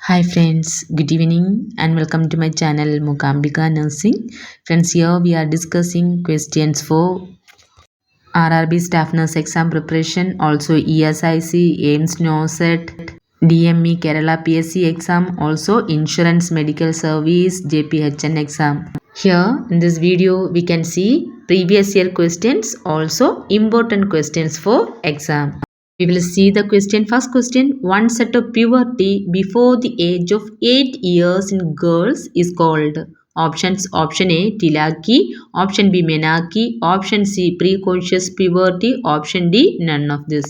Hi friends, good evening and welcome to my channel Mukambika Nursing. Friends, here we are discussing questions for RRB staff nurse exam preparation, also ESIC, AIIMS NORCET, DME Kerala PSC exam, also insurance medical service JPHN exam. Here in this video we can see previous year questions, also important questions for exam. We will see the question. First question, one set of puberty before the age of 8 years in girls is called. Options: option A Tilaki, option B Menarche, option C precocious puberty, option D none of this.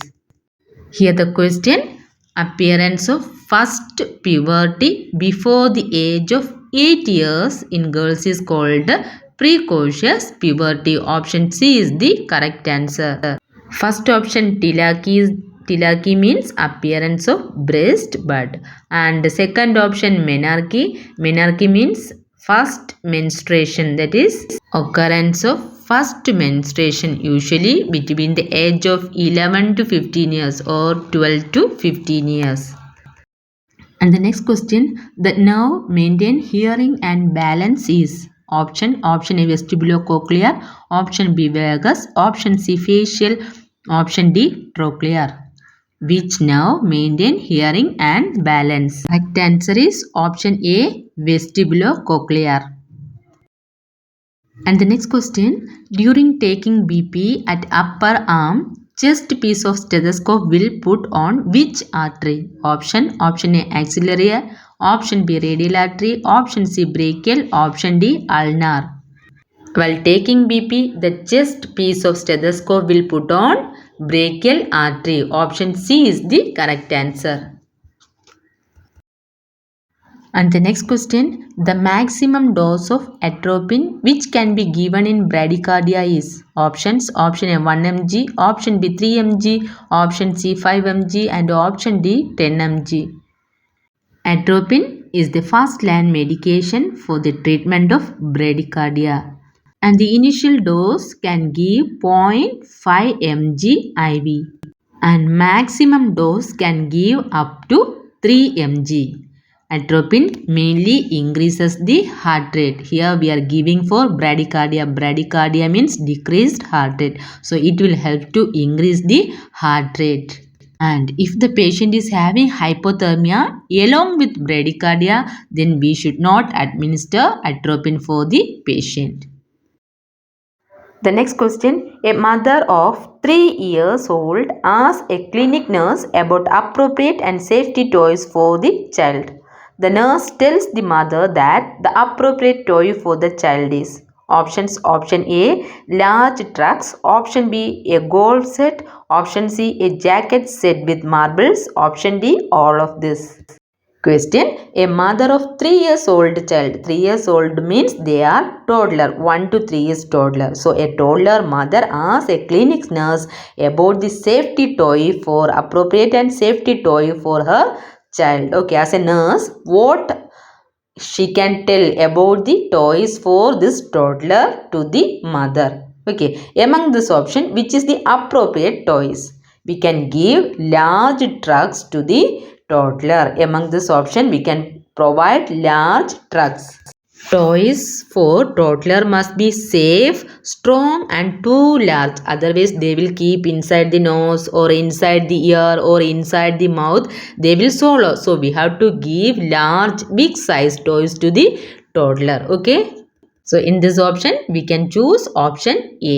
Here the question, appearance of first puberty before the age of 8 years in girls is called precocious puberty. Option C is the correct answer. First option Tilaki means appearance of breast bud, and second option Menarche means first menstruation, that is occurrence of first menstruation usually between the age of 11 to 15 years or 12 to 15 years. And the next question, the nerve maintain hearing and balance is option A vestibulocochlear, option B vagus, option C facial, option D trochlear. Which nerve maintain hearing and balance? Correct answer is option A vestibulocochlear. And the next question, during taking BP at upper arm, chest piece of stethoscope will put on which artery? Option A axillary, option B radial artery, option C brachial, option D ulnar. While taking BP, the chest piece of stethoscope will put on brachial artery. Option C is the correct answer. And the next question, the maximum dose of atropine which can be given in bradycardia is options: option A 1 mg, option B 3 mg, option C 5 mg, and option D 10 mg. Atropine is the first line medication for the treatment of bradycardia, and the initial dose can give 0.5 mg IV, and maximum dose can give up to 3 mg. Atropine mainly increases the heart rate. Here we are giving for bradycardia. Bradycardia means decreased heart rate. So it will help to increase the heart rate. And if the patient is having hypothermia along with bradycardia, then we should not administer atropine for the patient. The next question, a mother of 3 years old asks a clinic nurse about appropriate and safety toys for the child. The nurse tells the mother that the appropriate toy for the child is options: option A large trucks, option B a golf set, option C a jacket set with marbles, option D all of this. Question, a mother of 3 years old child. 3 years old means they are toddler. 1 to 3 is toddler. So a toddler mother asks a clinic nurse about the safety toy for appropriate and safety toy for her child. Okay, as a nurse, what she can tell about the toys for this toddler to the mother? Okay, among this option, which is the appropriate toys? We can give large trucks to the toddler. Among this option, we can provide large trucks. Toys for toddler must be safe, strong and too large. Otherwise, they will keep inside the nose or inside the ear or inside the mouth. They will swallow. So, we have to give large, big size toys to the toddler. Okay. So, in this option, we can choose option A.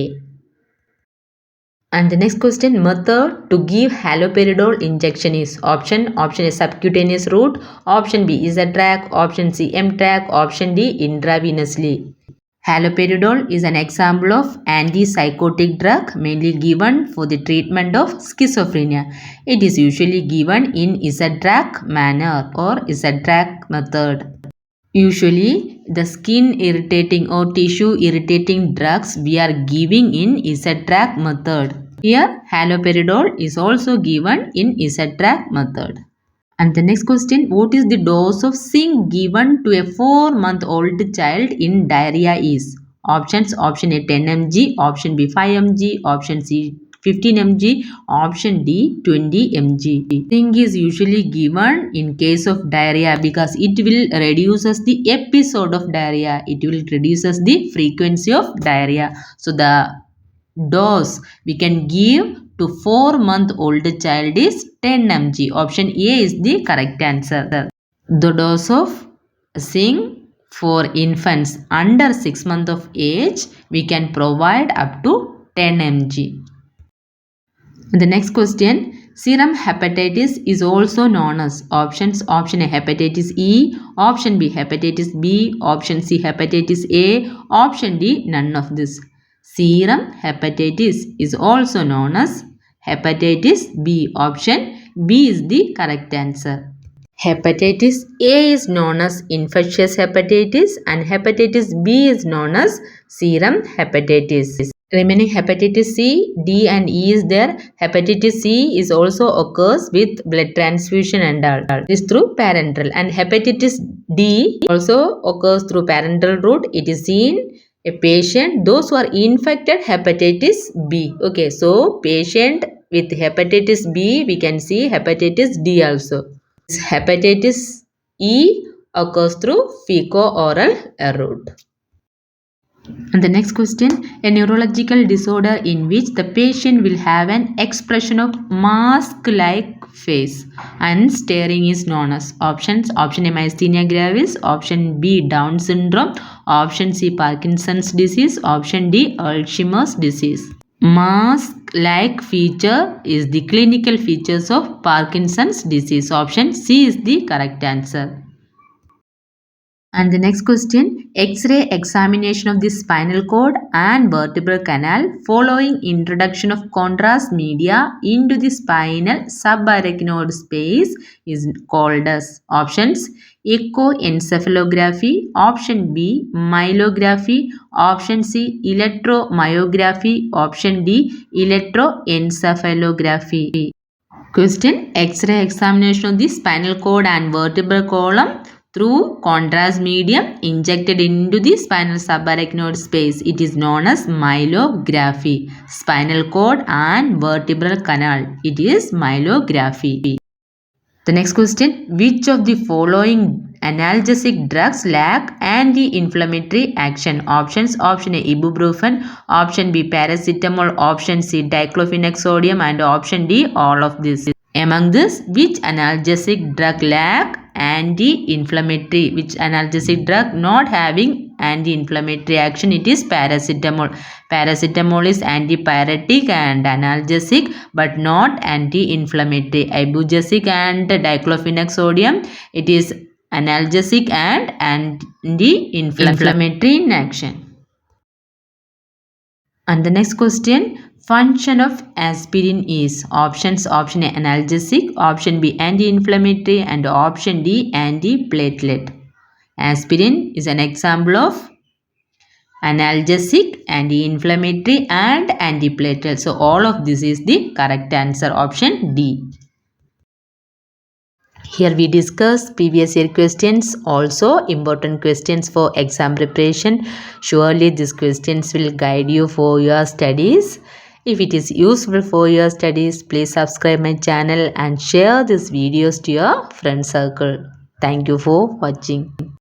And the next question, method to give haloperidol injection is option A subcutaneous route, option B is a track, option C M-track, option D intravenously. Haloperidol is an example of antipsychotic drug mainly given for the treatment of schizophrenia. It is usually given in Z-track manner or Z-track method. Usually, the skin irritating or tissue irritating drugs we are giving in Z-track method. Here, haloperidol is also given in Z-track method. And the next question, what is the dose of zinc given to a 4-month-old child in diarrhea is? Options, option A 10 mg, option B 5 mg, option C 15 mg, option D 20 mg. Zinc is usually given in case of diarrhea because it will reduces the episode of diarrhea. It will reduces the frequency of diarrhea. So the dose we can give to 4-month-old child is 10 mg. Option A is the correct answer. The dose of zinc for infants under 6 months of age, we can provide up to 10 mg. The next question, serum hepatitis is also known as options. Option A hepatitis E, option B hepatitis B, option C hepatitis A, option D none of this. Serum hepatitis is also known as hepatitis B. Option B is the correct answer. Hepatitis A is known as infectious hepatitis and hepatitis B is known as serum hepatitis. Remaining hepatitis C, D and E is there. Hepatitis C is also occurs with blood transfusion and all. This through parenteral, and hepatitis D also occurs through parenteral route. It is seen a patient, those who are infected hepatitis B. Okay, so patient with hepatitis B, we can see hepatitis D also. Hepatitis E occurs through fecal-oral route. And the next question, a neurological disorder in which the patient will have an expression of mask-like face and staring is known as options. Option A myasthenia gravis, option B Down syndrome, option C Parkinson's disease, option D Alzheimer's disease. Mask-like feature is the clinical features of Parkinson's disease. Option C is the correct answer. And the next question, X-ray examination of the spinal cord and vertebral canal following introduction of contrast media into the spinal subarachnoid space is called as options echoencephalography, option B myelography, option C electromyography, option D electroencephalography. Question, X-ray examination of the spinal cord and vertebral column through contrast medium injected into the spinal subarachnoid space. It is known as myelography. Spinal cord and vertebral canal. It is myelography. The next question, which of the following analgesic drugs lack anti-inflammatory action? Options, option A ibuprofen, option B paracetamol, option C diclofenac sodium and option D all of this. Among this, which analgesic drug lack anti-inflammatory? Which analgesic drug not having anti-inflammatory action? It is paracetamol. Paracetamol is antipyretic and analgesic but not anti-inflammatory. Ibugesic and diclofenac sodium, it is analgesic and anti-inflammatory in action. And the next question, function of aspirin is options, option A analgesic, option B anti-inflammatory and option D antiplatelet. Aspirin is an example of analgesic, anti-inflammatory and antiplatelet. So all of this is the correct answer, option D. Here we discuss previous year questions, also important questions for exam preparation. Surely these questions will guide you for your studies. If it is useful for your studies, please subscribe my channel and share these videos to your friend circle. Thank you for watching.